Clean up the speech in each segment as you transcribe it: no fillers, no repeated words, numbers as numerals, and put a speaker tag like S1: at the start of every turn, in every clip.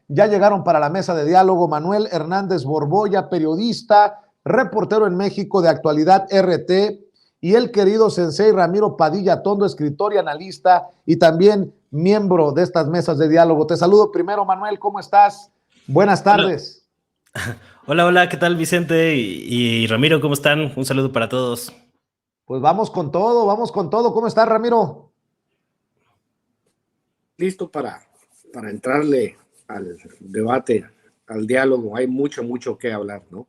S1: Ya llegaron para la mesa de diálogo Manuel Hernández Borboya, periodista, reportero en México de Actualidad RT, y el querido sensei Ramiro Padilla Tondo, escritor y analista, y también miembro de estas mesas de diálogo. Te saludo primero, Manuel, ¿cómo estás? Buenas tardes.
S2: Hola, hola, ¿qué tal, Vicente y Ramiro? ¿Cómo están? Un saludo para todos.
S1: Pues vamos con todo, vamos con todo. ¿Cómo estás, Ramiro?
S3: Listo para entrarle al debate, al diálogo. Hay mucho que hablar, ¿no?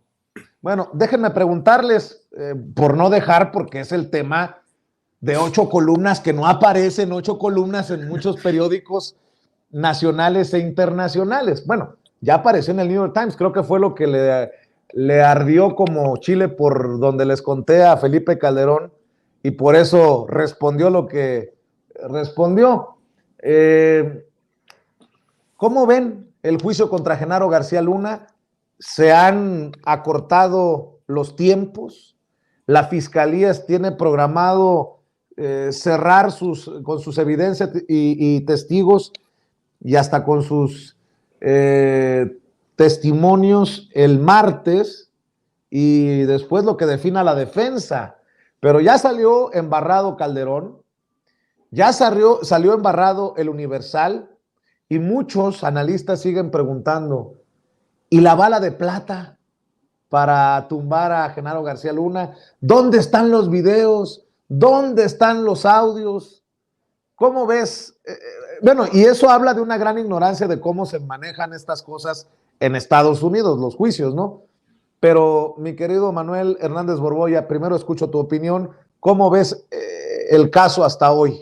S1: Bueno, déjenme preguntarles, por no dejar, porque es el tema de 8 columnas que no aparecen, 8 columnas en muchos periódicos nacionales e internacionales. Bueno, ya apareció en el New York Times, creo que fue lo que le ardió como chile por donde les conté a Felipe Calderón, y por eso respondió lo que respondió. ¿Cómo ven el juicio contra Genaro García Luna? ¿Se han acortado los tiempos? La fiscalía tiene programado cerrar con sus evidencias y testigos, y hasta con sus testimonios el martes, y después lo que defina la defensa. Pero ya salió embarrado Calderón, ya salió embarrado el Universal, y muchos analistas siguen preguntando, ¿y la bala de plata para tumbar a Genaro García Luna? ¿Dónde están los videos? ¿Dónde están los audios? ¿Cómo ves? Bueno, y eso habla de una gran ignorancia de cómo se manejan estas cosas en Estados Unidos, los juicios, ¿no? Pero, mi querido Manuel Hernández Borboya, primero escucho tu opinión. ¿Cómo ves el caso hasta hoy?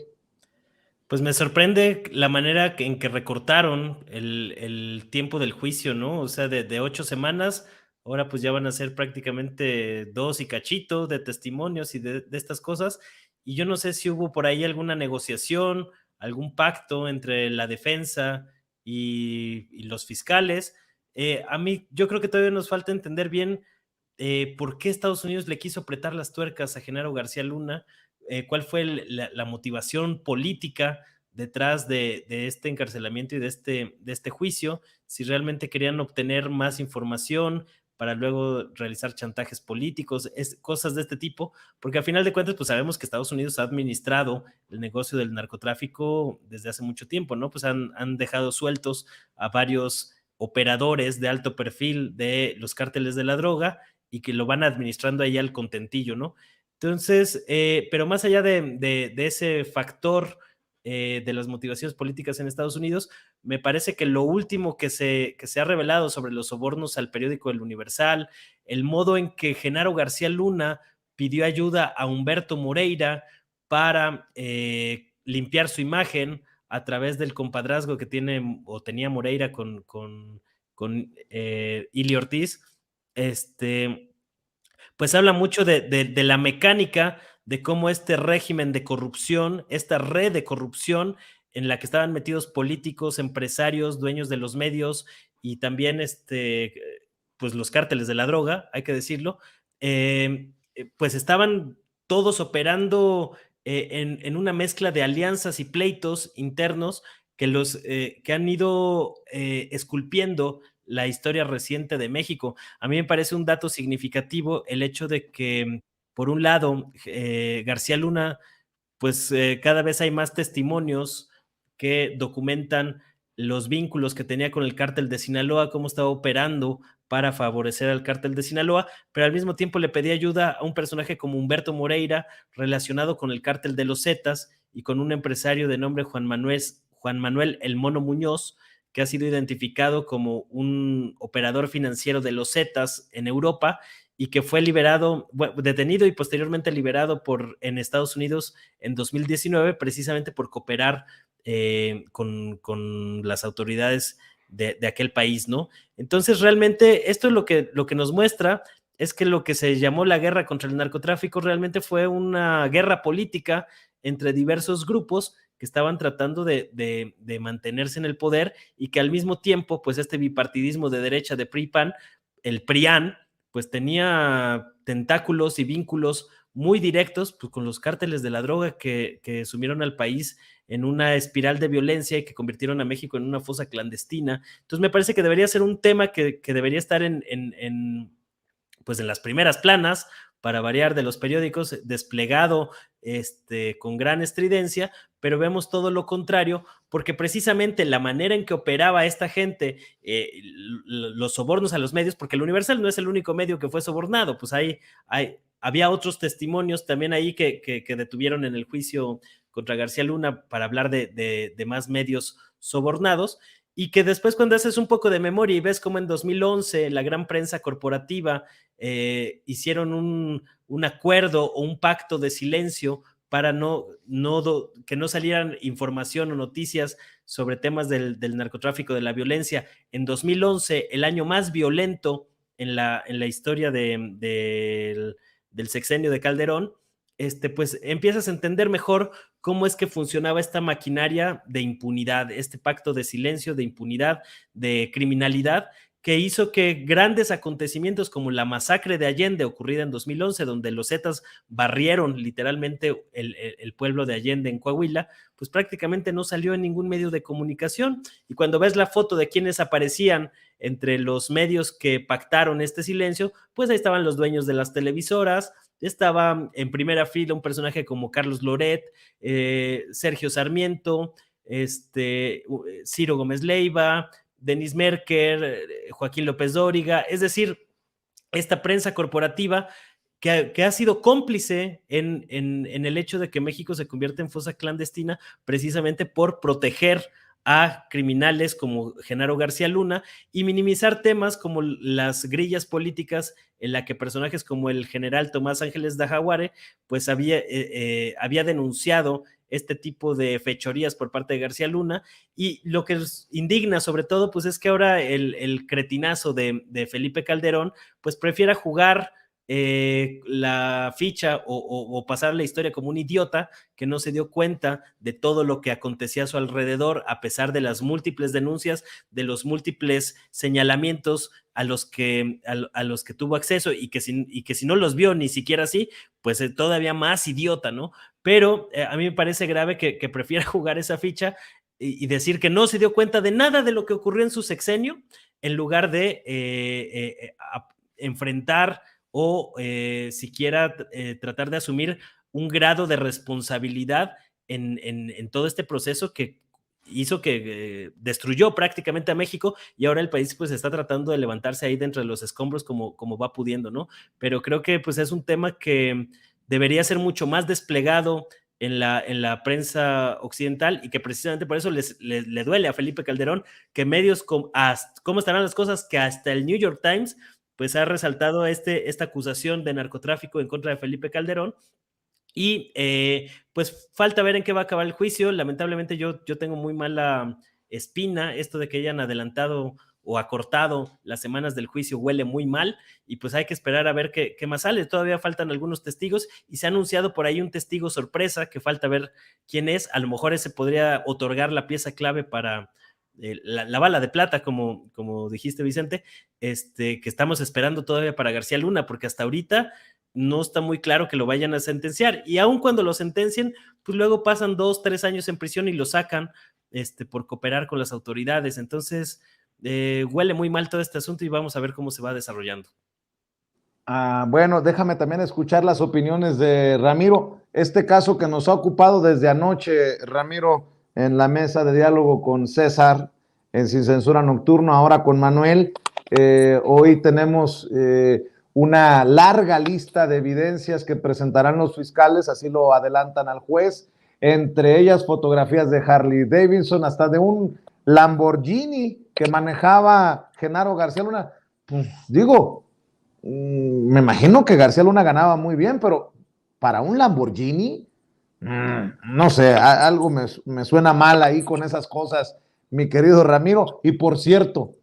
S2: Pues me sorprende la manera en que recortaron el tiempo del juicio, ¿no? O sea, de 8 semanas, ahora pues ya van a ser prácticamente 2 y cachito de testimonios y de estas cosas. Y yo no sé si hubo por ahí alguna negociación, algún pacto entre la defensa y los fiscales. A mí, yo creo que todavía nos falta entender bien por qué Estados Unidos le quiso apretar las tuercas a Genaro García Luna, cuál fue la motivación política detrás de este encarcelamiento y de este juicio, si realmente querían obtener más información para luego realizar chantajes políticos, cosas de este tipo, porque al final de cuentas, pues sabemos que Estados Unidos ha administrado el negocio del narcotráfico desde hace mucho tiempo, ¿no? Pues han dejado sueltos a varios operadores de alto perfil de los cárteles de la droga y que lo van administrando ahí al contentillo, ¿no? Entonces, pero más allá de ese factor de las motivaciones políticas en Estados Unidos, me parece que lo último que se ha revelado sobre los sobornos al periódico El Universal, el modo en que Genaro García Luna pidió ayuda a Humberto Moreira para limpiar su imagen a través del compadrazgo que tiene o tenía Moreira con Ili Ortiz, pues habla mucho de la mecánica de cómo este régimen de corrupción, esta red de corrupción en la que estaban metidos políticos, empresarios, dueños de los medios y también pues los cárteles de la droga, hay que decirlo, pues estaban todos operando en una mezcla de alianzas y pleitos internos que han ido esculpiendo la historia reciente de México. A mí me parece un dato significativo el hecho de que, por un lado, García Luna, pues cada vez hay más testimonios que documentan los vínculos que tenía con el cártel de Sinaloa, cómo estaba operando para favorecer al cártel de Sinaloa, pero al mismo tiempo le pedía ayuda a un personaje como Humberto Moreira, relacionado con el cártel de los Zetas y con un empresario de nombre Juan Manuel El Mono Muñoz, que ha sido identificado como un operador financiero de los Zetas en Europa y que fue detenido y posteriormente liberado en Estados Unidos en 2019, precisamente por cooperar con las autoridades de aquel país, ¿no? Entonces, realmente, esto es lo que nos muestra, es que lo que se llamó la guerra contra el narcotráfico realmente fue una guerra política entre diversos grupos que estaban tratando de mantenerse en el poder y que al mismo tiempo, pues este bipartidismo de derecha de PRI-PAN, el PRIAN, pues tenía tentáculos y vínculos muy directos, pues, con los cárteles de la droga que sumieron al país en una espiral de violencia y que convirtieron a México en una fosa clandestina. Entonces me parece que debería ser un tema que debería estar pues en las primeras planas, para variar, de los periódicos, desplegado con gran estridencia, pero vemos todo lo contrario, porque precisamente la manera en que operaba esta gente, los sobornos a los medios, porque el Universal no es el único medio que fue sobornado, pues había otros testimonios también ahí que detuvieron en el juicio contra García Luna para hablar de más medios sobornados, y que después, cuando haces un poco de memoria y ves cómo en 2011 la gran prensa corporativa hicieron un acuerdo o un pacto de silencio para que no salieran información o noticias sobre temas del narcotráfico, de la violencia. En 2011, el año más violento en la historia del sexenio de Calderón, pues empiezas a entender mejor cómo es que funcionaba esta maquinaria de impunidad, este pacto de silencio, de impunidad, de criminalidad, que hizo que grandes acontecimientos como la masacre de Allende, ocurrida en 2011, donde los Zetas barrieron literalmente el pueblo de Allende en Coahuila, pues prácticamente no salió en ningún medio de comunicación. Y cuando ves la foto de quienes aparecían entre los medios que pactaron este silencio, pues ahí estaban los dueños de las televisoras, estaba en primera fila un personaje como Carlos Loret, Sergio Sarmiento, Ciro Gómez Leiva, Denis Merker, Joaquín López Dóriga, es decir, esta prensa corporativa que ha sido cómplice en el hecho de que México se convierta en fosa clandestina, precisamente por proteger a criminales como Genaro García Luna y minimizar temas como las grillas políticas, en la que personajes como el general Tomás Ángeles Dajaguare pues había denunciado este tipo de fechorías por parte de García Luna. Y lo que nos indigna sobre todo pues es que ahora el cretinazo de Felipe Calderón pues prefiera jugar la ficha o pasar la historia como un idiota que no se dio cuenta de todo lo que acontecía a su alrededor, a pesar de las múltiples denuncias, de los múltiples señalamientos a los que tuvo acceso, y que si no los vio ni siquiera así, pues todavía más idiota, ¿no? Pero a mí me parece grave que prefiera jugar esa ficha y decir que no se dio cuenta de nada de lo que ocurrió en su sexenio, en lugar de enfrentar o siquiera tratar de asumir un grado de responsabilidad en todo este proceso que hizo que destruyó prácticamente a México, y ahora el país pues está tratando de levantarse ahí dentro de los escombros como va pudiendo, ¿no? Pero creo que pues es un tema que debería ser mucho más desplegado en la prensa occidental, y que precisamente por eso le duele a Felipe Calderón que medios ¿cómo estarán las cosas? Que hasta el New York Times pues ha resaltado esta acusación de narcotráfico en contra de Felipe Calderón. Y pues falta ver en qué va a acabar el juicio. Lamentablemente yo tengo muy mala espina. Esto de que hayan adelantado o acortado las semanas del juicio huele muy mal, y pues hay que esperar a ver qué más sale. Todavía faltan algunos testigos y se ha anunciado por ahí un testigo sorpresa que falta ver quién es. A lo mejor ese podría otorgar la pieza clave para la bala de plata, como dijiste, Vicente, que estamos esperando todavía para García Luna, porque hasta ahorita no está muy claro que lo vayan a sentenciar, y aun cuando lo sentencien, pues luego pasan 2-3 años en prisión y lo sacan por cooperar con las autoridades. Entonces huele muy mal todo este asunto y vamos a ver cómo se va desarrollando.
S1: Bueno, déjame también escuchar las opiniones de Ramiro. Este caso que nos ha ocupado desde anoche, Ramiro, en la mesa de diálogo con César, en Sin Censura Nocturno, ahora con Manuel. Hoy tenemos una larga lista de evidencias que presentarán los fiscales, así lo adelantan al juez, entre ellas fotografías de Harley Davidson, hasta de un Lamborghini que manejaba Genaro García Luna. Pues digo, me imagino que García Luna ganaba muy bien, pero para un Lamborghini, no sé, algo me suena mal ahí con esas cosas, mi querido Ramiro. Y por cierto,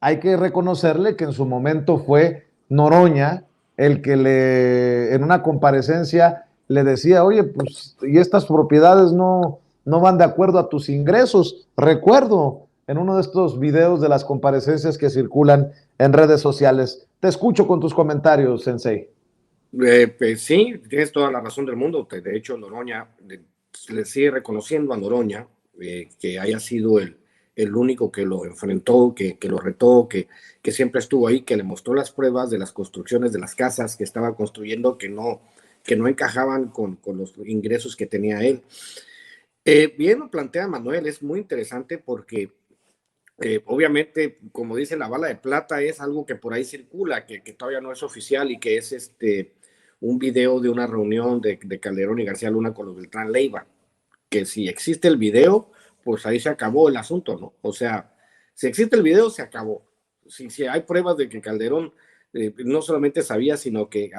S1: hay que reconocerle que en su momento fue Noroña el que en una comparecencia le decía, oye, pues, y estas propiedades no van de acuerdo a tus ingresos. Recuerdo en uno de estos videos de las comparecencias que circulan en redes sociales. Te escucho con tus comentarios, Sensei.
S3: Pues sí, tienes toda la razón del mundo. De hecho, Noroña, le sigue reconociendo a Noroña que haya sido el único que lo enfrentó, que lo retó, que siempre estuvo ahí, que le mostró las pruebas de las construcciones de las casas que estaba construyendo que no encajaban con los ingresos que tenía él. Bien lo plantea Manuel, es muy interesante porque obviamente, como dice, la bala de plata es algo que por ahí circula, que todavía no es oficial y que es un video de una reunión de Calderón y García Luna con los Beltrán Leiva, que si existe el video, pues ahí se acabó el asunto, ¿no? O sea, si existe el video, se acabó. Si hay pruebas de que Calderón no solamente sabía, sino que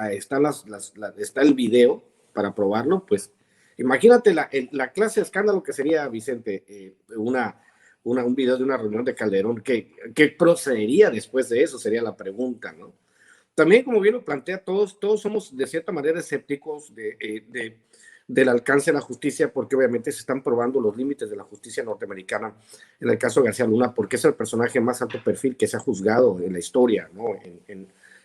S3: está el video para probarlo, pues imagínate la clase de escándalo que sería, Vicente, un video de una reunión de Calderón, ¿qué procedería después de eso? Sería la pregunta, ¿no? También, como bien lo plantea, todos somos de cierta manera escépticos del alcance de la justicia, porque obviamente se están probando los límites de la justicia norteamericana en el caso de García Luna, porque es el personaje más alto perfil que se ha juzgado en la historia, ¿no?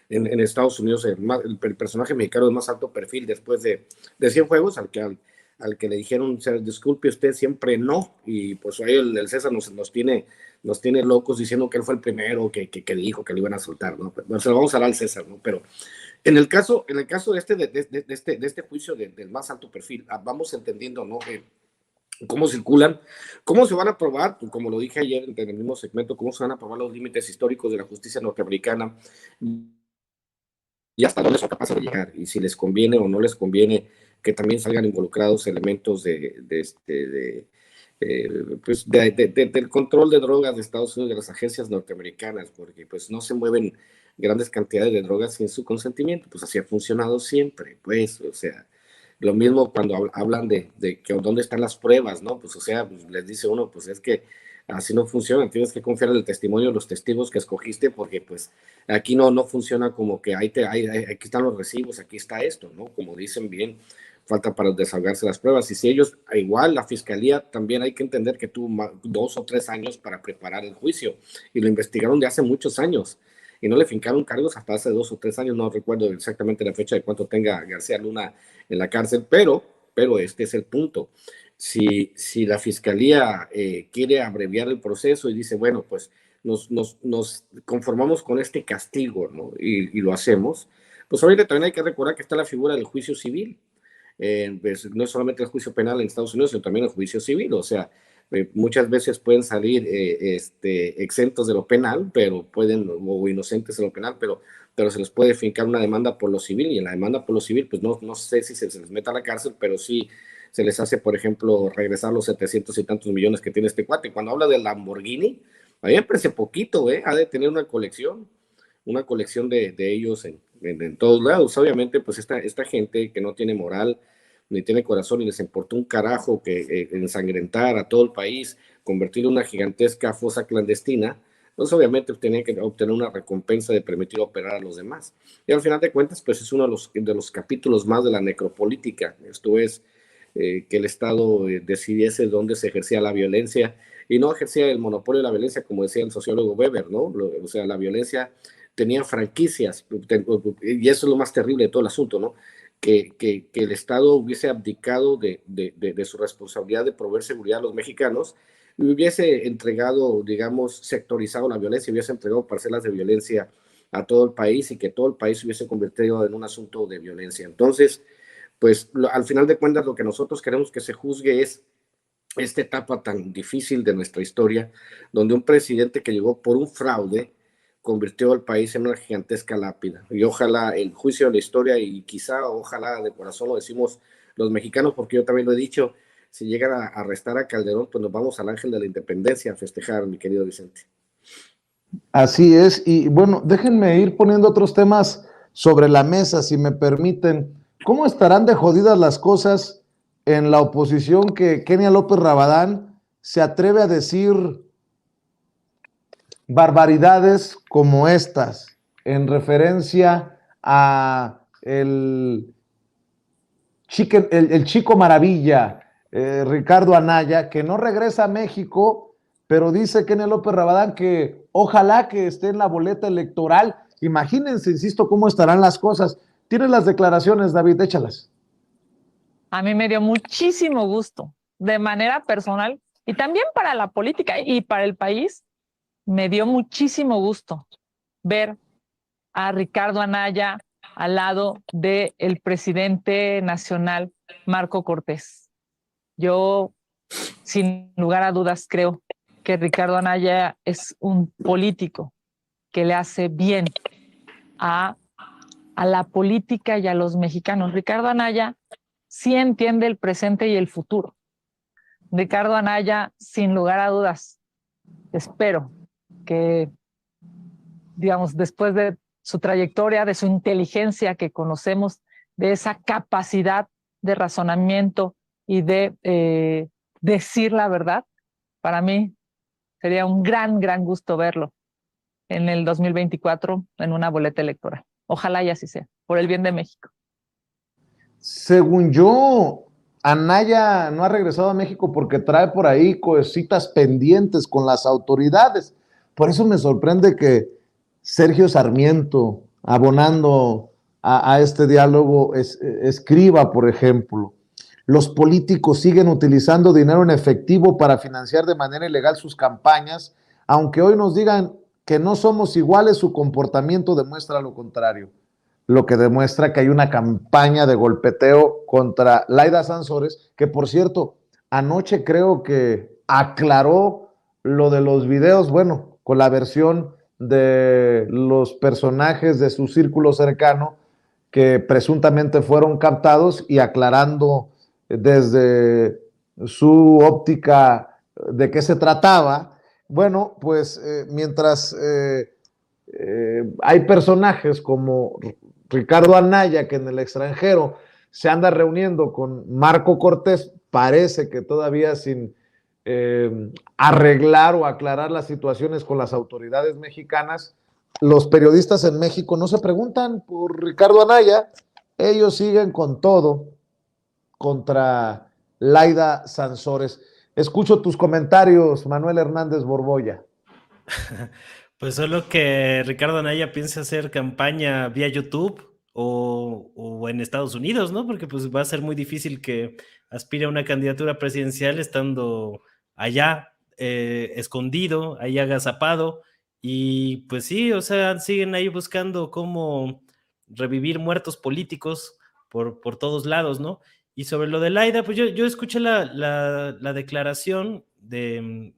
S3: En Estados Unidos, el personaje mexicano de más alto perfil después de Cienfuegos, al que le dijeron, disculpe usted, siempre no, y pues ahí el César nos tiene locos diciendo que él fue el primero que dijo que lo iban a soltar, ¿no? Pero se lo vamos a dar al César, ¿no? Pero en el caso de este juicio del más alto perfil, vamos entendiendo, ¿no? Cómo circulan, cómo se van a probar, como lo dije ayer en el mismo segmento, cómo se van a probar los límites históricos de la justicia norteamericana y hasta dónde son capaces de llegar, y si les conviene o no les conviene que también salgan involucrados elementos del control de drogas de Estados Unidos, de las agencias norteamericanas, porque pues no se mueven grandes cantidades de drogas sin su consentimiento, pues así ha funcionado siempre, pues, o sea, lo mismo cuando hablan de que dónde están las pruebas, ¿no? Pues, o sea, pues, les dice uno, pues es que así no funciona, tienes que confiar en el testimonio de los testigos que escogiste, porque pues aquí no funciona como que aquí están los recibos, aquí está esto, ¿no? Como dicen bien, falta para desahogarse las pruebas, y si ellos, igual la fiscalía también hay que entender que tuvo 2 o 3 años para preparar el juicio, y lo investigaron de hace muchos años, y no le fincaron cargos hasta hace 2 o 3 años, no recuerdo exactamente la fecha de cuánto tenga García Luna en la cárcel, pero este es el punto. Si la fiscalía quiere abreviar el proceso y dice, bueno, pues nos conformamos con este castigo, ¿no? Y lo hacemos, pues ahorita también hay que recordar que está la figura del juicio civil. Pues, no es solamente el juicio penal en Estados Unidos, sino también el juicio civil, o sea, muchas veces pueden salir exentos de lo penal, o inocentes de lo penal, pero se les puede fincar una demanda por lo civil, y en la demanda por lo civil, pues no sé si se les meta a la cárcel, pero sí se les hace, por ejemplo, regresar los 700 y tantos millones que tiene este cuate. Cuando habla del Lamborghini, a mí me parece poquito, ha de tener una colección de ellos en todos lados. Obviamente, pues esta gente que no tiene moral, ni tiene corazón, y les importó un carajo que ensangrentar a todo el país, convertirlo en una gigantesca fosa clandestina, pues obviamente tenía que obtener una recompensa de permitir operar a los demás. Y al final de cuentas, pues es uno de los capítulos más de la necropolítica. Esto es que el Estado decidiese dónde se ejercía la violencia, y no ejercía el monopolio de la violencia, como decía el sociólogo Weber, ¿no? O sea, la violencia tenía franquicias, y eso es lo más terrible de todo el asunto, ¿no? Que el Estado hubiese abdicado de su responsabilidad de proveer seguridad a los mexicanos, y hubiese entregado, digamos, sectorizado la violencia, hubiese entregado parcelas de violencia a todo el país, y que todo el país se hubiese convertido en un asunto de violencia. Entonces, pues al final de cuentas, lo que nosotros queremos que se juzgue es esta etapa tan difícil de nuestra historia, donde un presidente que llegó por un fraude convirtió al país en una gigantesca lápida. Y ojalá el juicio de la historia, y ojalá de corazón lo decimos los mexicanos, porque yo también lo he dicho, si llegan a arrestar a Calderón, pues nos vamos al Ángel de la Independencia a festejar, mi querido Vicente.
S1: Así es, y bueno, déjenme ir poniendo otros temas sobre la mesa, si me permiten. ¿Cómo estarán de jodidas las cosas en la oposición, que Kenia López Rabadán se atreve a decir barbaridades como estas en referencia a el chico maravilla, Ricardo Anaya, que no regresa a México, pero dice Kenia López Rabadán que ojalá que esté en la boleta electoral? Imagínense, insisto, cómo estarán las cosas. Tienes las declaraciones, David, échalas.
S4: A mí me dio muchísimo gusto, de manera personal, y también para la política y para el país, me dio muchísimo gusto ver a Ricardo Anaya al lado del presidente nacional, Marco Cortés. Yo, sin lugar a dudas, creo que Ricardo Anaya es un político que le hace bien a la política y a los mexicanos. Ricardo Anaya sí entiende el presente y el futuro. Ricardo Anaya, sin lugar a dudas, espero que, digamos, después de su trayectoria, de su inteligencia que conocemos, de esa capacidad de razonamiento y de decir la verdad, para mí sería un gran gusto verlo en el 2024 en una boleta electoral. Ojalá y así sea, por el bien de México.
S1: Según yo, Anaya no ha regresado a México porque trae por ahí cositas pendientes con las autoridades. Por eso me sorprende que Sergio Sarmiento, abonando a este diálogo, escriba, por ejemplo, los políticos siguen utilizando dinero en efectivo para financiar de manera ilegal sus campañas, aunque hoy nos digan que no somos iguales, su comportamiento demuestra lo contrario, lo que demuestra que hay una campaña de golpeteo contra Laida Sansores, que por cierto, anoche creo que aclaró lo de los videos, bueno, con la versión de los personajes de su círculo cercano que presuntamente fueron captados y aclarando desde su óptica de qué se trataba. Bueno, pues mientras hay personajes como Ricardo Anaya, que en el extranjero se anda reuniendo con Marco Cortés, parece que todavía sin arreglar o aclarar las situaciones con las autoridades mexicanas, los periodistas en México no se preguntan por Ricardo Anaya, ellos siguen con todo contra Laida Sansores. Escucho tus comentarios, Manuel Hernández Borbolla.
S2: Pues solo que Ricardo Anaya piensa hacer campaña vía YouTube o en Estados Unidos, ¿no? Porque pues va a ser muy difícil que aspire a una candidatura presidencial estando allá, escondido, ahí agazapado. Y pues sí, o sea, siguen ahí buscando cómo revivir muertos políticos por todos lados, ¿no? Y sobre lo de Laida, pues yo escuché la declaración de,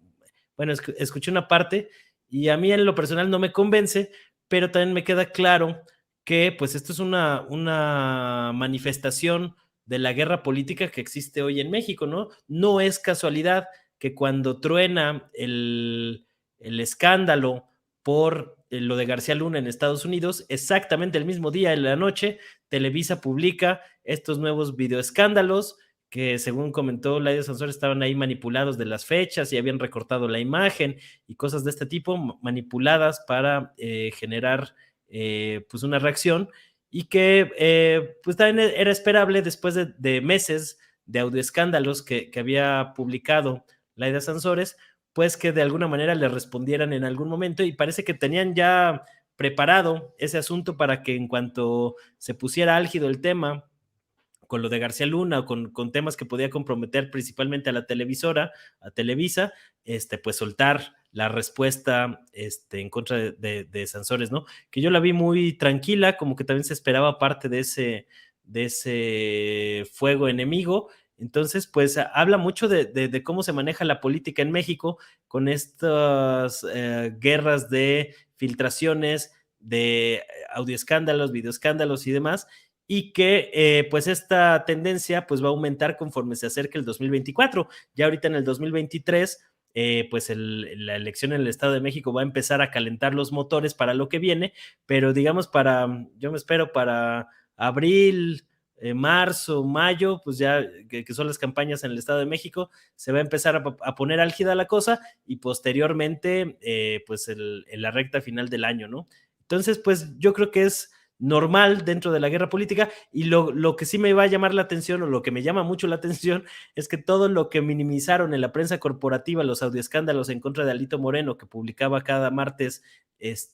S2: bueno, escuché una parte y a mí en lo personal no me convence, pero también me queda claro que pues esto es una manifestación de la guerra política que existe hoy en México, ¿no? No es casualidad que cuando truena el escándalo por lo de García Luna en Estados Unidos, exactamente el mismo día en la noche, Televisa publica estos nuevos videoescándalos que según comentó Laida Sansores estaban ahí manipulados de las fechas y habían recortado la imagen y cosas de este tipo manipuladas para generar pues una reacción y que pues también era esperable después de meses de audioescándalos que había publicado Laida Sansores, pues que de alguna manera le respondieran en algún momento y parece que tenían ya preparado ese asunto para que en cuanto se pusiera álgido el tema con lo de García Luna o con temas que podía comprometer principalmente a la televisora, a Televisa, pues soltar la respuesta en contra de Sansores, ¿no? Que yo la vi muy tranquila, como que también se esperaba parte de ese fuego enemigo. Entonces, pues habla mucho de cómo se maneja la política en México con estas guerras de filtraciones, de audioescándalos, videoescándalos y demás, y que pues esta tendencia pues va a aumentar conforme se acerque el 2024. Ya ahorita en el 2023 pues la elección en el Estado de México va a empezar a calentar los motores para lo que viene, pero digamos yo me espero para abril, marzo, mayo, pues ya que son las campañas en el Estado de México, se va a empezar a poner álgida la cosa y posteriormente pues en la recta final del año, ¿no? Entonces pues yo creo que es normal dentro de la guerra política y lo que sí me va a llamar la atención o lo que me llama mucho la atención es que todo lo que minimizaron en la prensa corporativa, los audioescándalos en contra de Alito Moreno que publicaba cada martes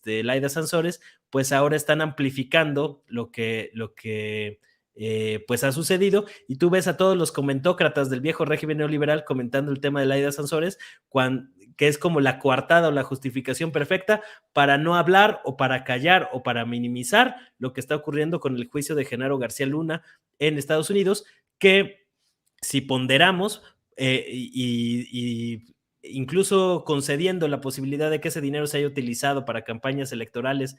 S2: Laida Sansores, pues ahora están amplificando lo que pues ha sucedido, y tú ves a todos los comentócratas del viejo régimen neoliberal comentando el tema de Laida Sansores, que es como la coartada o la justificación perfecta para no hablar o para callar o para minimizar lo que está ocurriendo con el juicio de Genaro García Luna en Estados Unidos, que si ponderamos y incluso concediendo la posibilidad de que ese dinero se haya utilizado para campañas electorales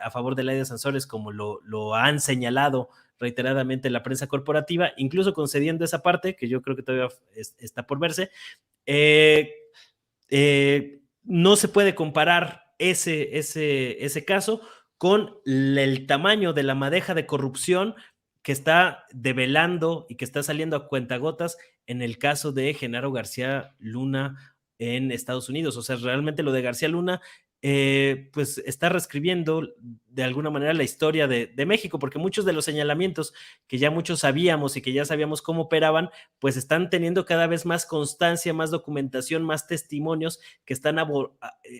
S2: a favor de Laida Sansores, como lo han señalado reiteradamente la prensa corporativa, incluso concediendo esa parte, que yo creo que todavía está por verse, no se puede comparar ese caso con el tamaño de la madeja de corrupción que está develando y que está saliendo a cuentagotas en el caso de Genaro García Luna en Estados Unidos. O sea, realmente lo de García Luna pues está reescribiendo de alguna manera la historia de México, porque muchos de los señalamientos que ya muchos sabíamos y que ya sabíamos cómo operaban, pues están teniendo cada vez más constancia, más documentación, más testimonios que están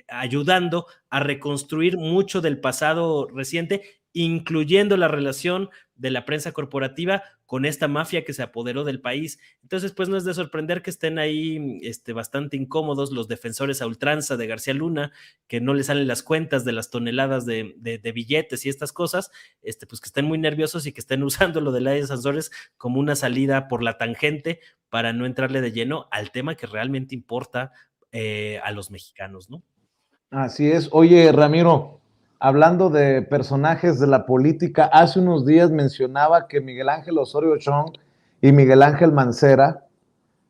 S2: ayudando a reconstruir mucho del pasado reciente, incluyendo la relación de la prensa corporativa con esta mafia que se apoderó del país. Entonces, pues no es de sorprender que estén ahí bastante incómodos los defensores a ultranza de García Luna, que no le salen las cuentas de las toneladas de billetes y estas cosas, pues que estén muy nerviosos y que estén usando lo de Laida Sansores como una salida por la tangente para no entrarle de lleno al tema que realmente importa a los mexicanos, ¿no?
S1: Así es. Oye, Ramiro, hablando de personajes de la política, hace unos días mencionaba que Miguel Ángel Osorio Chong y Miguel Ángel Mancera,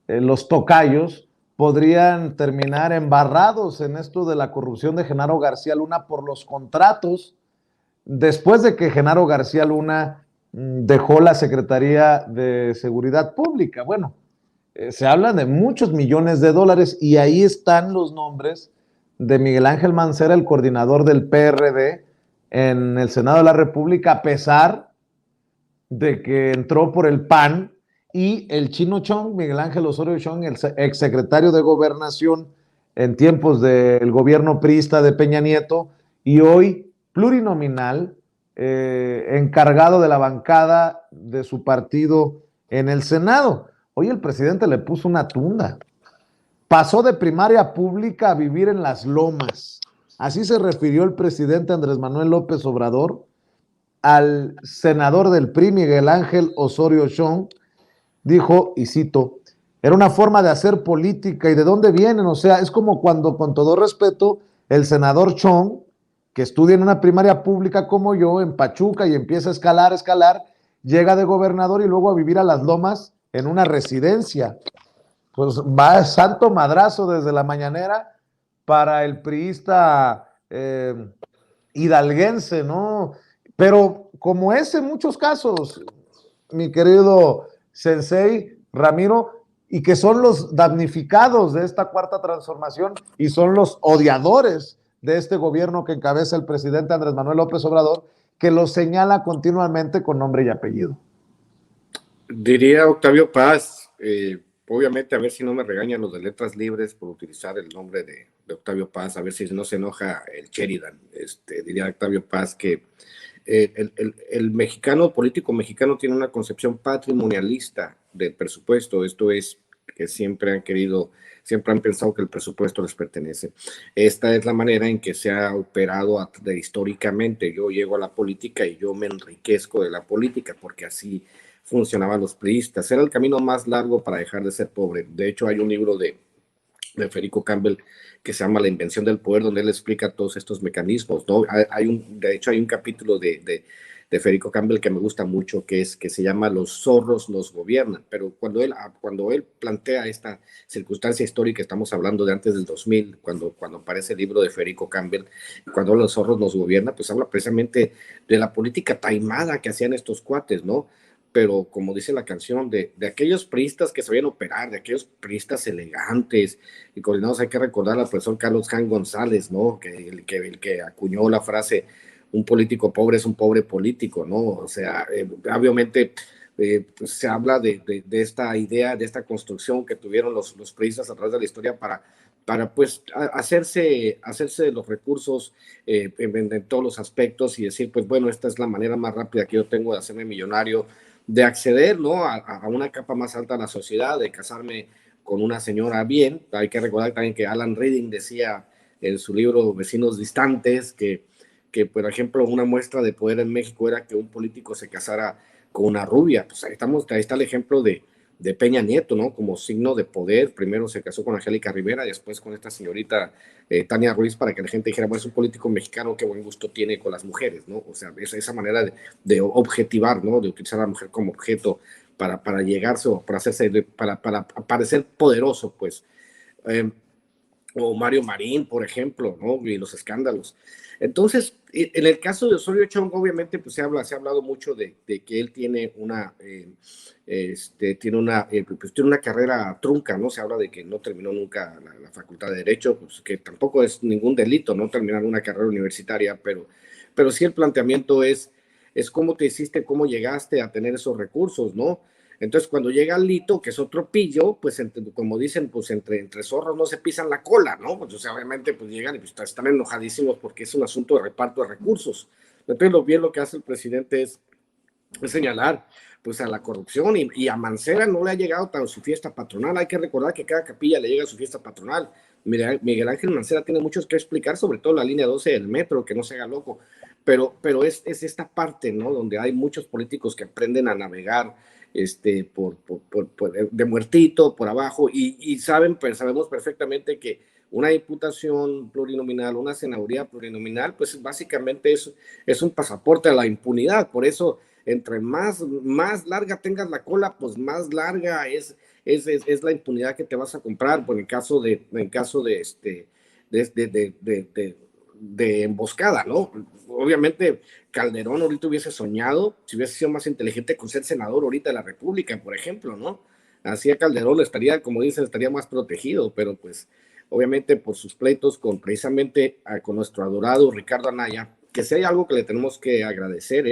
S1: los tocayos, podrían terminar embarrados en esto de la corrupción de Genaro García Luna por los contratos, después de que Genaro García Luna dejó la Secretaría de Seguridad Pública. Bueno, se habla de muchos millones de dólares y ahí están los nombres de Miguel Ángel Mancera, el coordinador del PRD en el Senado de la República, a pesar de que entró por el PAN, y el Chino Chong, Miguel Ángel Osorio Chong, el exsecretario de Gobernación en tiempos del gobierno priista de Peña Nieto, y hoy plurinominal, encargado de la bancada de su partido en el Senado. Hoy el presidente le puso una tunda. Pasó de primaria pública a vivir en las lomas. Así se refirió el presidente Andrés Manuel López Obrador al senador del PRI, Miguel Ángel Osorio Chong. Dijo, y cito, era una forma de hacer política. ¿Y de dónde vienen? O sea, es como cuando, con todo respeto, el senador Chong, que estudia en una primaria pública como yo, en Pachuca, y empieza a escalar, llega de gobernador y luego a vivir a las lomas en una residencia. Pues va santo madrazo desde la mañanera para el priista hidalguense, ¿no? Pero como es en muchos casos, mi querido Sensei Ramiro, y que son los damnificados de esta cuarta transformación y son los odiadores de este gobierno que encabeza el presidente Andrés Manuel López Obrador, que los señala continuamente con nombre y apellido.
S3: Diría Octavio Paz, obviamente, a ver si no me regañan los de Letras Libres por utilizar el nombre de Octavio Paz, a ver si no se enoja el Sheridan. Diría Octavio Paz que el mexicano, político mexicano, tiene una concepción patrimonialista del presupuesto. Esto es que siempre han pensado que el presupuesto les pertenece. Esta es la manera en que se ha operado históricamente. Yo llego a la política y yo me enriquezco de la política, porque así funcionaban los priistas. Era el camino más largo para dejar de ser pobre. De hecho, hay un libro de Federico Campbell que se llama La invención del poder, donde él explica todos estos mecanismos, ¿no? De hecho, hay un capítulo de Federico Campbell que me gusta mucho, que se llama Los zorros nos gobiernan, pero cuando él plantea esta circunstancia histórica, estamos hablando de antes del 2000, cuando aparece el libro de Federico Campbell, cuando los zorros nos gobiernan, pues habla precisamente de la política taimada que hacían estos cuates, ¿no? Pero como dice la canción, de aquellos priistas que sabían operar, de aquellos priistas elegantes y coordinados. Hay que recordar al profesor Carlos Jan González, ¿no? El que acuñó la frase, un político pobre es un pobre político, ¿no? O sea, obviamente pues se habla de esta idea, de esta construcción que tuvieron los priistas a través de la historia para pues hacerse de los recursos en todos los aspectos y decir, pues bueno, esta es la manera más rápida que yo tengo de hacerme millonario, de acceder, ¿no?, a una capa más alta de la sociedad, de casarme con una señora bien. Hay que recordar también que Alan Reading decía en su libro Vecinos Distantes que por ejemplo, una muestra de poder en México era que un político se casara con una rubia. Pues ahí está el ejemplo de Peña Nieto, ¿no? Como signo de poder. Primero se casó con Angélica Rivera y después con esta señorita Tania Ruiz, para que la gente dijera, bueno, es un político mexicano, qué buen gusto tiene con las mujeres, ¿no? O sea, esa manera de objetivar, ¿no? De utilizar a la mujer como objeto para llegarse o para parecer poderoso, pues. O Mario Marín, por ejemplo, ¿no? Y los escándalos. Entonces, en el caso de Osorio Chong, obviamente, pues se ha hablado mucho de que él tiene tiene una carrera trunca, ¿no? Se habla de que no terminó nunca la Facultad de Derecho, pues que tampoco es ningún delito, ¿no?, terminar una carrera universitaria, pero sí el planteamiento es cómo te hiciste, cómo llegaste a tener esos recursos, ¿no? Entonces, cuando llega Lito, que es otro pillo, pues como dicen, pues entre zorros no se pisan la cola, ¿no? Pues, o sea, obviamente, pues llegan y pues, están enojadísimos porque es un asunto de reparto de recursos. Entonces, lo que hace el presidente es señalar pues a la corrupción, y a Mancera no le ha llegado tan su fiesta patronal. Hay que recordar que cada capilla le llega su fiesta patronal. Miguel Ángel Mancera tiene muchos que explicar, sobre todo la línea 12 del metro, que no se haga loco, pero es esta parte, ¿no?, donde hay muchos políticos que aprenden a navegar de muertito, por abajo, y sabemos perfectamente que una diputación plurinominal, una senaduría plurinominal, pues básicamente es un pasaporte a la impunidad. Por eso, entre más larga tengas la cola, pues más larga es la impunidad que te vas a comprar, por en caso de emboscada, ¿no? Obviamente Calderón ahorita hubiese soñado, si hubiese sido más inteligente, con ser senador ahorita de la República, por ejemplo, ¿no? Así a Calderón estaría, como dicen, estaría más protegido, pero pues obviamente por sus pleitos precisamente con nuestro adorado Ricardo Anaya, que si hay algo que le tenemos que agradecer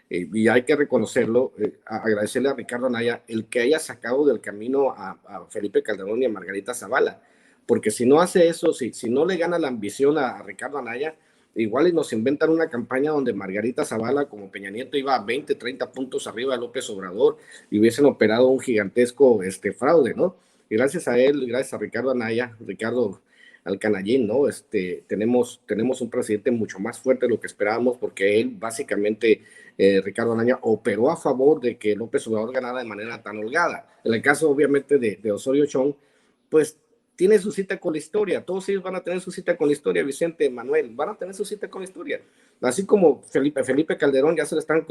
S3: y hay que reconocerlo, agradecerle a Ricardo Anaya el que haya sacado del camino a Felipe Calderón y a Margarita Zavala, porque si no hace eso, si no le gana la ambición a Ricardo Anaya, igual nos inventan una campaña donde Margarita Zavala, como Peña Nieto, iba a 20, 30 puntos arriba de López Obrador y hubiesen operado un gigantesco fraude, ¿no? Y gracias a él, gracias a Ricardo Anaya, Ricardo Alcanallín, ¿no? Tenemos un presidente mucho más fuerte de lo que esperábamos, porque él básicamente, Ricardo Anaya, operó a favor de que López Obrador ganara de manera tan holgada. En el caso, obviamente, de Osorio Chong, pues tiene su cita con la historia. Todos ellos van a tener su cita con la historia, Vicente, Manuel, van a tener su cita con la historia. Así como Felipe Calderón ya se le están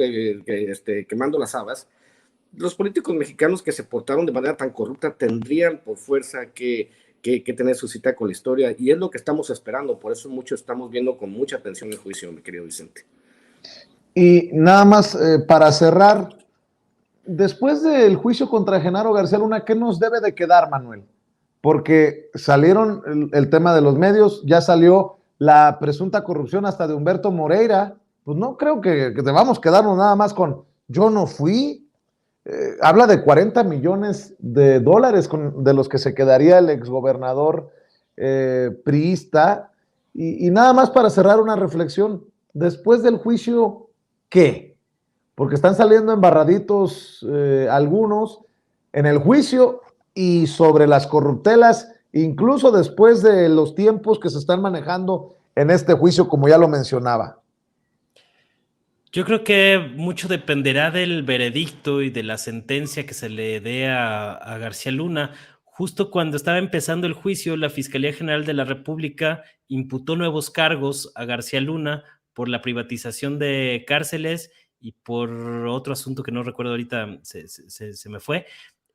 S3: quemando las habas, los políticos mexicanos que se portaron de manera tan corrupta tendrían por fuerza que tener su cita con la historia, y es lo que estamos esperando. Por eso muchos estamos viendo con mucha atención el juicio, mi querido Vicente.
S1: Y nada más para cerrar, después del juicio contra Genaro García Luna, ¿qué nos debe de quedar, Manuel? Porque salieron el tema de los medios, ya salió la presunta corrupción hasta de Humberto Moreira. Pues no creo que debamos quedarnos nada más con yo no fui. Habla de 40 millones de dólares de los que se quedaría el exgobernador priista. Y nada más para cerrar una reflexión, después del juicio, ¿qué? Porque están saliendo embarraditos algunos en el juicio y sobre las corruptelas, incluso después de los tiempos que se están manejando en este juicio, como ya lo mencionaba.
S2: Yo creo que mucho dependerá del veredicto y de la sentencia que se le dé a García Luna. Justo cuando estaba empezando el juicio, la Fiscalía General de la República imputó nuevos cargos a García Luna por la privatización de cárceles y por otro asunto que no recuerdo ahorita, se me fue.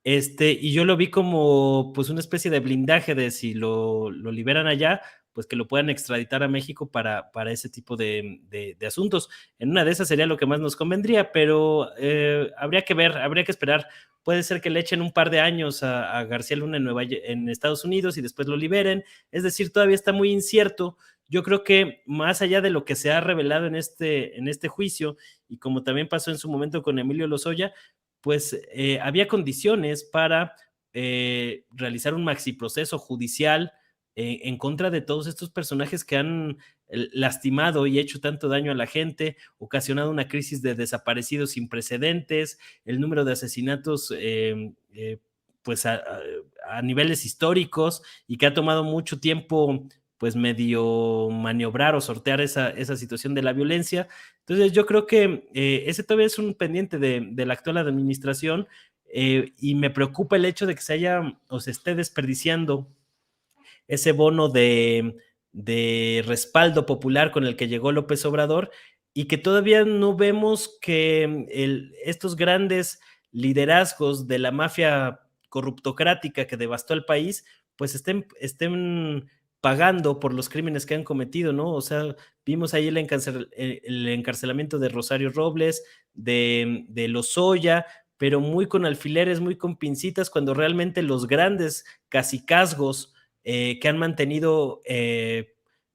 S2: Y yo lo vi como pues una especie de blindaje de si lo liberan allá, pues que lo puedan extraditar a México para ese tipo de asuntos. En una de esas sería lo que más nos convendría, pero habría que ver, habría que esperar. Puede ser que le echen un par de años a García Luna en Estados Unidos y después lo liberen. Es decir, todavía está muy incierto. Yo creo que más allá de lo que se ha revelado en este juicio, y como también pasó en su momento con Emilio Lozoya, pues había condiciones para realizar un maxiproceso judicial en contra de todos estos personajes que han lastimado y hecho tanto daño a la gente, ocasionado una crisis de desaparecidos sin precedentes, el número de asesinatos pues a niveles históricos, y que ha tomado mucho tiempo pues medio maniobrar o sortear esa situación de la violencia. Entonces yo creo que ese todavía es un pendiente de la actual administración, y me preocupa el hecho de que se haya o se esté desperdiciando ese bono de respaldo popular con el que llegó López Obrador, y que todavía no vemos que estos grandes liderazgos de la mafia corruptocrática que devastó el país, pues estén pagando por los crímenes que han cometido, ¿no? O sea, vimos ahí el encarcelamiento de Rosario Robles, de Lozoya, pero muy con alfileres, muy con pincitas, cuando realmente los grandes cacicazgos que han mantenido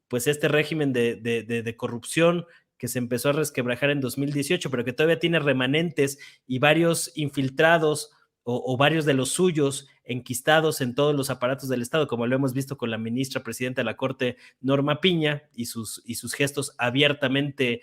S2: pues este régimen de corrupción que se empezó a resquebrajar en 2018, pero que todavía tiene remanentes y varios infiltrados o varios de los suyos enquistados en todos los aparatos del Estado, como lo hemos visto con la ministra presidenta de la Corte, Norma Piña, y sus gestos abiertamente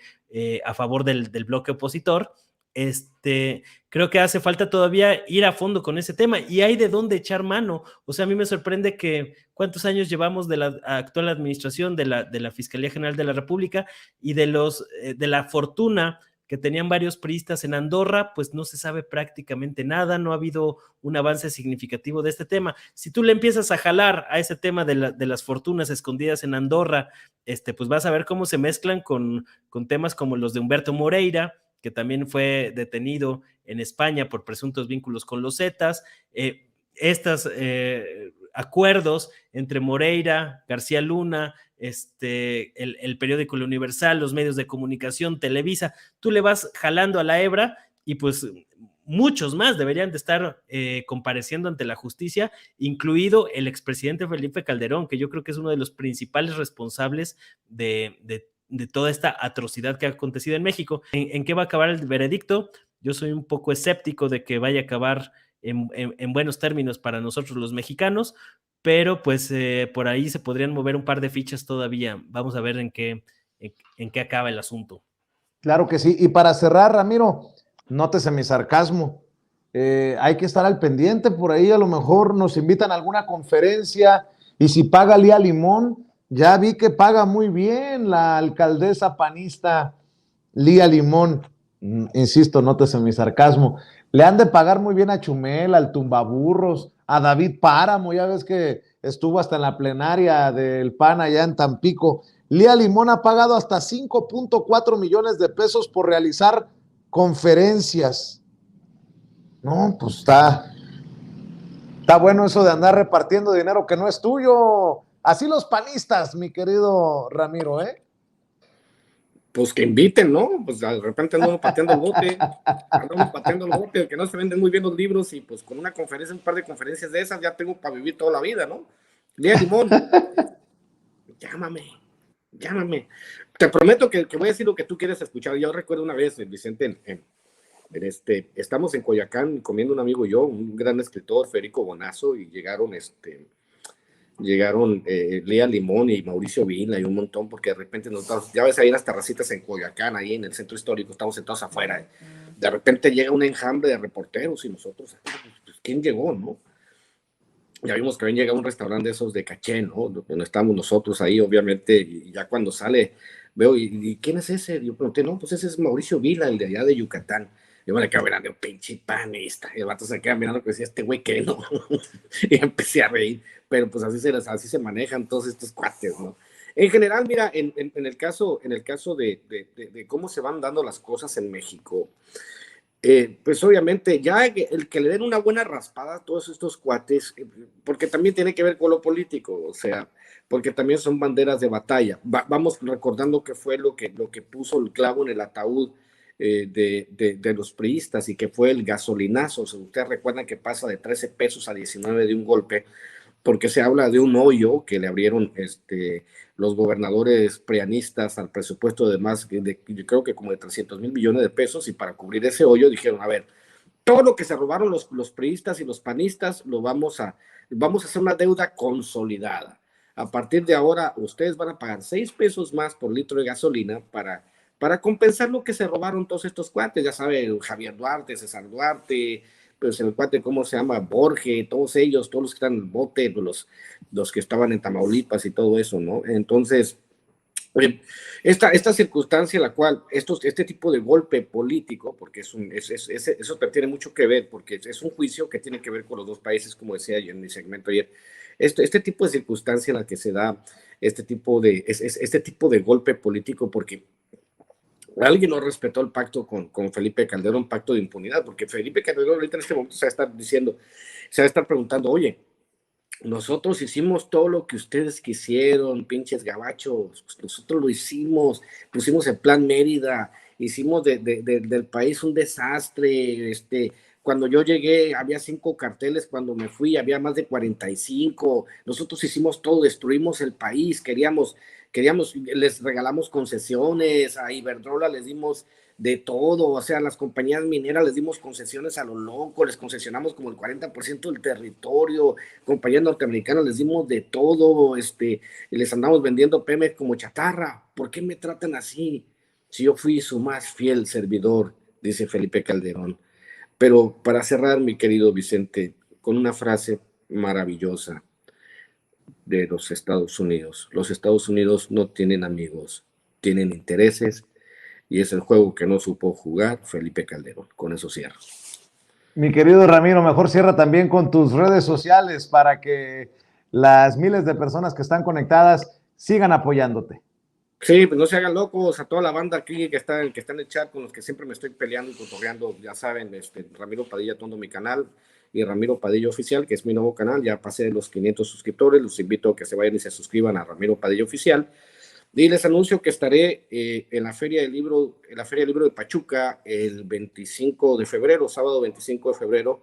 S2: a favor del bloque opositor. Creo que hace falta todavía ir a fondo con ese tema, y hay de dónde echar mano. O sea, a mí me sorprende que cuántos años llevamos de la actual administración de la Fiscalía General de la República, y de la fortuna que tenían varios priistas en Andorra, pues no se sabe prácticamente nada, no ha habido un avance significativo de este tema. Si tú le empiezas a jalar a ese tema de las fortunas escondidas en Andorra, pues vas a ver cómo se mezclan con temas como los de Humberto Moreira, que también fue detenido en España por presuntos vínculos con los Zetas, estos acuerdos entre Moreira, García Luna, el periódico El Universal, los medios de comunicación, Televisa, tú le vas jalando a la hebra, y pues muchos más deberían de estar compareciendo ante la justicia, incluido el expresidente Felipe Calderón, que yo creo que es uno de los principales responsables de toda esta atrocidad que ha acontecido en México. ¿En qué va a acabar el veredicto? Yo soy un poco escéptico de que vaya a acabar en buenos términos para nosotros los mexicanos, pero pues por ahí se podrían mover un par de fichas todavía. Vamos a ver en qué acaba el asunto.
S1: Claro que sí. Y para cerrar, Ramiro, nótese mi sarcasmo. Hay que estar al pendiente, por ahí a lo mejor nos invitan a alguna conferencia, y si paga Lía Limón, ya vi que paga muy bien la alcaldesa panista Lía Limón. Insisto, nótese mi sarcasmo. Le han de pagar muy bien a Chumel, al Tumbaburros, a David Páramo, ya ves que estuvo hasta en la plenaria del PAN allá en Tampico. Lía Limón ha pagado hasta 5.4 millones de pesos por realizar conferencias. No, pues está bueno eso de andar repartiendo dinero que no es tuyo. Así los panistas, mi querido Ramiro, ¿eh?
S3: Pues que inviten, ¿no? Pues de repente andamos pateando el bote, que no se venden muy bien los libros, y pues con una conferencia, un par de conferencias de esas, ya tengo para vivir toda la vida, ¿no? Lía Limón, llámame. Te prometo que voy a decir lo que tú quieres escuchar. Yo recuerdo una vez, Vicente, estamos en Coyoacán comiendo un amigo y yo, un gran escritor, Federico Bonazo, y llegaron Lía Limón y Mauricio Vila y un montón, porque de repente nosotros, ya ves, ahí en las terracitas en Coyoacán, ahí en el centro histórico, estamos sentados afuera, de repente llega un enjambre de reporteros, y nosotros, pues, ¿quién llegó, no? Ya vimos que habían llegado a un restaurante de esos de caché, ¿no? Donde estamos nosotros ahí, obviamente, y ya cuando sale, veo, ¿y quién es ese? Yo pregunté, no, pues ese es Mauricio Vila, el de allá de Yucatán. Yo me le quedé mirando, pinche panista. Y el vato se queda mirando, que decía, este güey, ¿qué no? Y empecé a reír. Pero pues así se manejan todos estos cuates, ¿no? En general, mira, en el caso de cómo se van dando las cosas en México, pues obviamente ya el que le den una buena raspada a todos estos cuates, porque también tiene que ver con lo político, o sea, porque también son banderas de batalla. Vamos recordando que fue lo que puso el clavo en el ataúd de los priistas, y que fue el gasolinazo. O sea, ustedes recuerdan que pasa de 13 pesos a 19 de un golpe, porque se habla de un hoyo que le abrieron los gobernadores prianistas al presupuesto de más, yo creo que como de 300,000 millones de pesos, y para cubrir ese hoyo dijeron, a ver, todo lo que se robaron los priistas y los panistas lo vamos a hacer una deuda consolidada. a partir de ahora ustedes van a pagar 6 pesos más por litro de gasolina para compensar lo que se robaron todos estos cuates, ya saben, Javier Duarte, César Duarte, pues el cuate, ¿cómo se llama? Borges, todos ellos, todos los que están en el bote, los que estaban en Tamaulipas y todo eso, ¿no? Entonces, esta circunstancia en la cual este tipo de golpe político, porque eso tiene mucho que ver, porque es un juicio que tiene que ver con los dos países, como decía yo en mi segmento ayer, este tipo de circunstancia en la que se da este tipo de golpe político, porque alguien no respetó el pacto con Felipe Calderón, pacto de impunidad, porque Felipe Calderón ahorita en este momento se va a estar preguntando, oye, nosotros hicimos todo lo que ustedes quisieron, pinches gabachos, nosotros lo hicimos, pusimos el plan Mérida, hicimos del país un desastre, cuando yo llegué había 5 carteles, cuando me fui había más de 45, nosotros hicimos todo, destruimos el país, queríamos, les regalamos concesiones, a Iberdrola les dimos de todo, o sea, las compañías mineras les dimos concesiones a lo loco, les concesionamos como el 40% del territorio, compañías norteamericanas les dimos de todo, les andamos vendiendo Pemex como chatarra. ¿Por qué me tratan así? Si yo fui su más fiel servidor, dice Felipe Calderón. Pero para cerrar, mi querido Vicente, con una frase maravillosa de los Estados Unidos. Los Estados Unidos no tienen amigos, tienen intereses, y es el juego que no supo jugar Felipe Calderón. Con eso cierro.
S1: Mi querido Ramiro, mejor cierra también con tus redes sociales para que las miles de personas que están conectadas sigan apoyándote.
S3: Sí, pues no se hagan locos, a toda la banda aquí que está en el chat, con los que siempre me estoy peleando y cotorreando, ya saben, Ramiro Padilla Tondo, mi canal, y Ramiro Padilla Oficial, que es mi nuevo canal, ya pasé de los 500 suscriptores, los invito a que se vayan y se suscriban a Ramiro Padilla Oficial. Y les anuncio que estaré en la Feria del Libro de Pachuca el 25 de febrero, sábado 25 de febrero.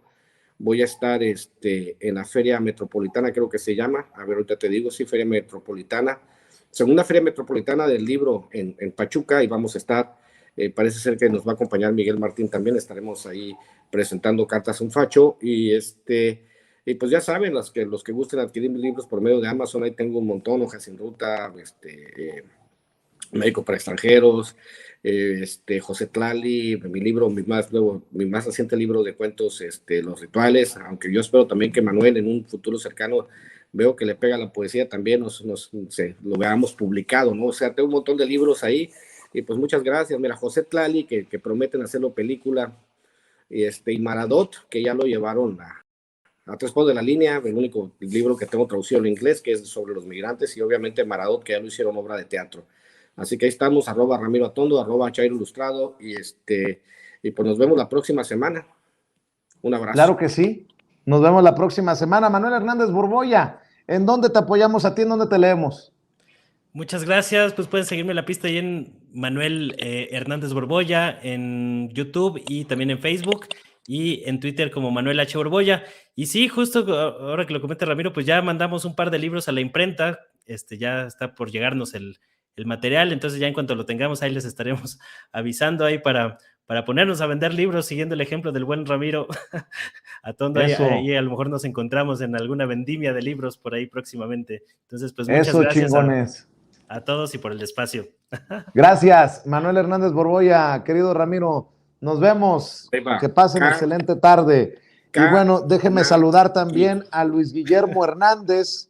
S3: Voy a estar en la Feria Metropolitana, creo que se llama. A ver, ahorita te digo, sí, Feria Metropolitana. Segunda Feria Metropolitana del Libro en Pachuca, y vamos a estar, parece ser que nos va a acompañar Miguel Martín también. Estaremos ahí presentando Cartas a un Facho. Y pues ya saben, los que gusten adquirir mis libros por medio de Amazon, ahí tengo un montón, Hojas sin Ruta, Médico para Extranjeros, José Tlali, mi más reciente libro de cuentos, Los Rituales, aunque yo espero también que Manuel en un futuro cercano, veo que le pega la poesía también, lo veamos publicado, ¿no? O sea, tengo un montón de libros ahí, y pues muchas gracias. Mira, José Tlali, que prometen hacerlo película, y Maradot, que ya lo llevaron a 3 por de la línea, el único libro que tengo traducido en inglés, que es sobre los migrantes, y obviamente Maradot, que ya lo hicieron obra de teatro. Así que ahí estamos, @Ramiro Atondo, @Chairo Ilustrado, y pues nos vemos la próxima semana. Un abrazo.
S1: Claro que sí. Nos vemos la próxima semana. Manuel Hernández Borboya, ¿en dónde te apoyamos a ti? ¿En dónde te leemos?
S2: Muchas gracias. Pues pueden seguirme la pista ahí en Manuel Hernández Borboya en YouTube y también en Facebook, y en Twitter como Manuel H. Borboya. Y sí, justo ahora que lo comenta Ramiro, pues ya mandamos un par de libros a la imprenta. Ya está por llegarnos el material, entonces ya en cuanto lo tengamos ahí les estaremos avisando ahí para ponernos a vender libros siguiendo el ejemplo del buen Ramiro Atondo. Ahí a lo mejor nos encontramos en alguna vendimia de libros por ahí próximamente. Entonces, pues muchas gracias a todos y por el espacio.
S1: Gracias, Manuel Hernández Borboya, querido Ramiro. Nos vemos. Que pasen excelente tarde. Y bueno, déjenme saludar también a Luis Guillermo Hernández,